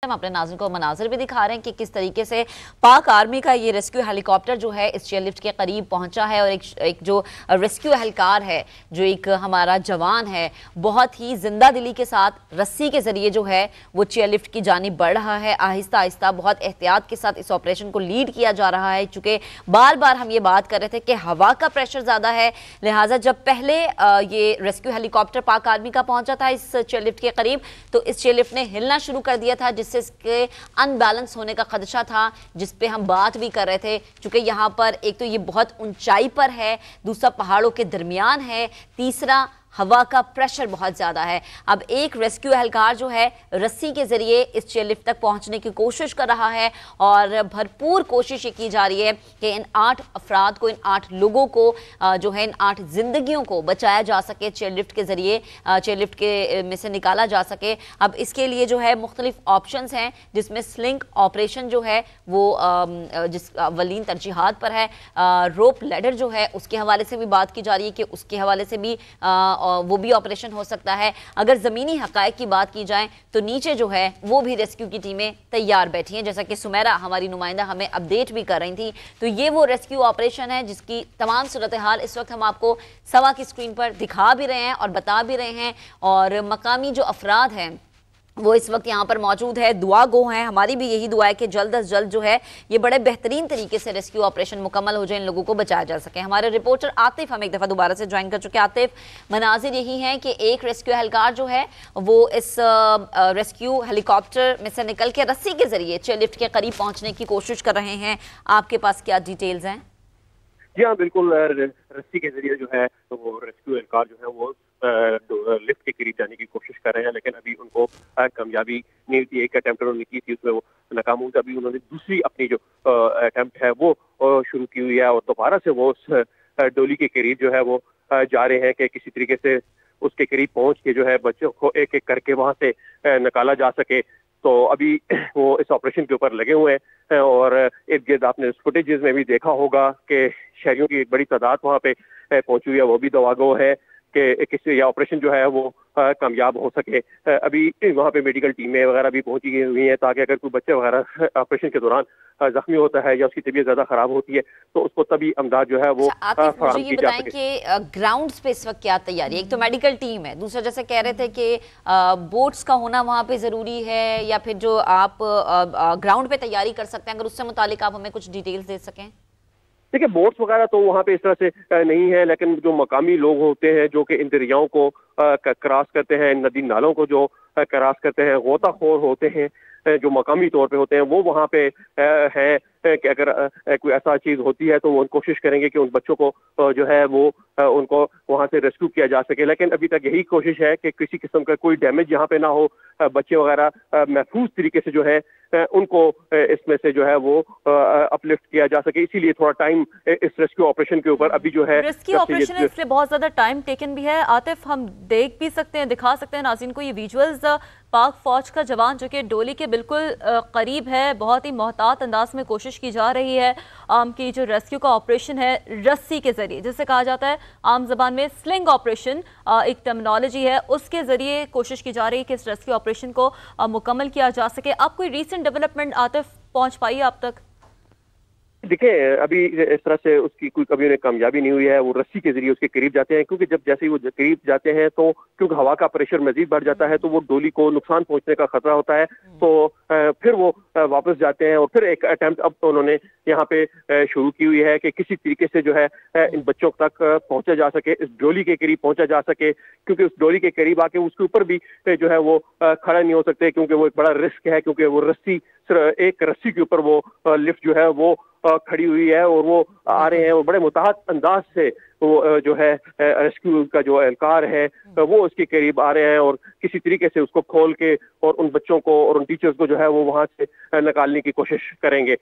हम अपने नाज़रीन को मनाज़िर भी दिखा रहे हैं कि किस तरीके से पाक आर्मी का ये रेस्क्यू हेलीकॉप्टर जो है इस चेयरलिफ्ट के करीब पहुंचा है और एक जो रेस्क्यू एहलकार है, जो एक हमारा जवान है, बहुत ही जिंदा दिली के साथ रस्सी के जरिए जो है वो चेयरलिफ्ट की जानिब बढ़ रहा है। आहिस्ता आहिस्ता बहुत एहतियात के साथ इस ऑपरेशन को लीड किया जा रहा है, चूँकि बार बार हम ये बात कर रहे थे कि हवा का प्रेशर ज़्यादा है, लिहाजा जब पहले ये रेस्क्यू हेलीकॉप्टर पाक आर्मी का पहुंचा था इस चेयरलिफ्ट के करीब तो इस चेयरलिफ्ट ने हिलना शुरू कर दिया था, जिससे इसके अनबैलेंस होने का खदशा था, जिस पे हम बात भी कर रहे थे। चूंकि यहाँ पर एक तो ये बहुत ऊंचाई पर है, दूसरा पहाड़ों के दरमियान है, तीसरा हवा का प्रेशर बहुत ज़्यादा है। अब एक रेस्क्यू एहलकार जो है रस्सी के ज़रिए इस चेयरलिफ्ट तक पहुंचने की कोशिश कर रहा है और भरपूर कोशिश ये की जा रही है कि इन 8 अफराद को, इन 8 लोगों को जो है, इन 8 जिंदगियों को बचाया जा सके, चेयरलिफ्ट के ज़रिए चेयरलिफ्ट के में से निकाला जा सके। अब इसके लिए जो है मुख्तलिफ ऑप्शंस हैं, जिसमें स्लिंग ऑपरेशन जो है वो जिस अवलीन तरजीहात पर है। रोप लैडर जो है उसके हवाले से भी बात की जा रही है कि उसके हवाले से भी वो भी ऑपरेशन हो सकता है। अगर ज़मीनी हक़ाइक़ की बात की जाए तो नीचे जो है वो भी रेस्क्यू की टीमें तैयार बैठी हैं, जैसा कि सुमेरा हमारी नुमाइंदा हमें अपडेट भी कर रही थी। तो ये वो रेस्क्यू ऑपरेशन है जिसकी तमाम सूरत हाल इस वक्त हम आपको सवा की स्क्रीन पर दिखा भी रहे हैं और बता भी रहे हैं। और मकामी जो अफराद हैं वो इस वक्त यहाँ पर मौजूद है, दुआ गो हैं। हमारी भी यही दुआ है कि जल्द अज जल्द जो है ये बड़े बेहतरीन तरीके से रेस्क्यू ऑपरेशन मुकम्मल हो जाए, इन लोगों को बचाया जा सके। हमारे रिपोर्टर आतिफ हम एक दफ़ा दोबारा से ज्वाइन कर चुके हैं। आतिफ, मनाजिर यही हैं कि एक रेस्क्यू एहलकार जो है वो इस रेस्क्यू हेलीकॉप्टर में से निकल के रस्सी के जरिए चेयरलिफ्ट के करीब पहुँचने की कोशिश कर रहे हैं। आपके पास क्या डिटेल्स हैं? जी हाँ, बिल्कुल। रस्सी के जरिए जो है तो वो रेस्क्यू एहलकार जो है वो लिफ्ट के करीब जाने की कोशिश कर रहे हैं, लेकिन अभी उनको कामयाबी नहीं हुई। एक अटेम्प्ट उन्होंने की थी, उसमें वो नाकाम हुई। अभी उन्होंने दूसरी अपनी जो अटेम्प्ट है वो शुरू की हुई है और दोबारा से वो उस डोली के करीब जो है वो जा रहे हैं कि किसी तरीके से उसके करीब पहुंच के जो है बच्चों को एक एक करके वहां से निकाला जा सके। तो अभी वो इस ऑपरेशन के ऊपर लगे हुए हैं और इर्द गिर्द आपने फुटेजेस में भी देखा होगा कि शहरियों की एक बड़ी तादाद वहाँ पे पहुंची हुई है। वो भी दवागो है कि किसी ये ऑपरेशन जो है वो कामयाब हो सके। अभी वहाँ पे मेडिकल टीमें वगैरह भी पहुंची हुई हैं ताकि अगर कोई बच्चे वगैरह ऑपरेशन के दौरान जख्मी होता है या उसकी तबीयत ज्यादा खराब होती है तो उसको तभी अमदाद जो है वो मुझे ये बताएं कि ग्राउंड पे इस वक्त क्या तैयारी है? एक तो मेडिकल टीम है, दूसरा जैसे कह रहे थे कि बोट्स का होना वहाँ पे जरूरी है, या फिर जो आप ग्राउंड पे तैयारी कर सकते हैं, अगर उससे मुतालिक आप हमें कुछ डिटेल्स दे सकें। देखिए, बोट्स वगैरह तो वहाँ पे इस तरह से नहीं है, लेकिन जो मकामी लोग होते हैं जो कि इन दरियाओं को क्रॉस करते हैं, नदी नालों को जो क्रॉस करते हैं, गोताखोर होते हैं जो मकामी तौर पे होते हैं, वो वहाँ पे हैं कि अगर कोई ऐसा चीज़ होती है तो वो कोशिश करेंगे कि उन बच्चों को जो है वो उनको वहाँ से रेस्क्यू किया जा सके। लेकिन अभी तक यही कोशिश है कि किसी किस्म का कोई डैमेज यहाँ पे ना हो, बच्चे वगैरह महफूज तरीके से जो है उनको इसमें से जो है वो अपलिफ्ट किया जा सके। इसीलिए थोड़ा टाइम इस रेस्क्यू ऑपरेशन के ऊपर अभी जो है रेस्क्यू ऑपरेशन है, इसलिए बहुत ज्यादा टाइम टेकन भी है। आतिफ, हम देख भी सकते हैं, दिखा सकते हैं नाज़रीन को ये विजुअल्स। पाक फौज का जवान जो कि डोली के बिल्कुल करीब है, बहुत ही मोहतात अंदाज में कोशिश की जा रही है कि जो रेस्क्यू का ऑपरेशन है रस्सी के जरिए, जिसे कहा जाता है आम जबान में स्लिंग ऑपरेशन, एक टर्मिनोलॉजी है, उसके जरिए कोशिश की जा रही है कि इस रेस्क्यू ऑपरेशन को मुकम्मल किया जा सके। अब कोई रीसेंट डेवलपमेंट आतिफ पहुंच पाई है अब तक? देखिए, अभी इस तरह से उसकी कोई कभी उन्हें कामयाबी नहीं हुई है। वो रस्सी के जरिए उसके करीब जाते हैं, क्योंकि जब जैसे ही वो करीब जाते हैं तो क्योंकि हवा का प्रेशर मजीद बढ़ जाता है तो वो डोली को नुकसान पहुंचने का खतरा होता है। तो फिर वो वापस जाते हैं और फिर एक अटेम्प्ट अब तो उन्होंने यहाँ पे शुरू की हुई है कि किसी तरीके से जो है इन बच्चों तक पहुंचा जा सके, इस डोली के करीब पहुंचा जा सके, क्योंकि उस डोली के करीब आके उसके ऊपर भी जो है वो खड़ा नहीं हो सकते, क्योंकि वो एक बड़ा रिस्क है, क्योंकि वो रस्सी, एक रस्सी के ऊपर वो लिफ्ट जो है वो खड़ी हुई है और वो आ रहे हैं। वो बड़े मुताहत अंदाज से वो जो है रेस्क्यू का जो एहलकार है वो उसके करीब आ रहे हैं और किसी तरीके से उसको खोल के और उन बच्चों को और उन टीचर्स को जो है वो वहां से निकालने की कोशिश करेंगे।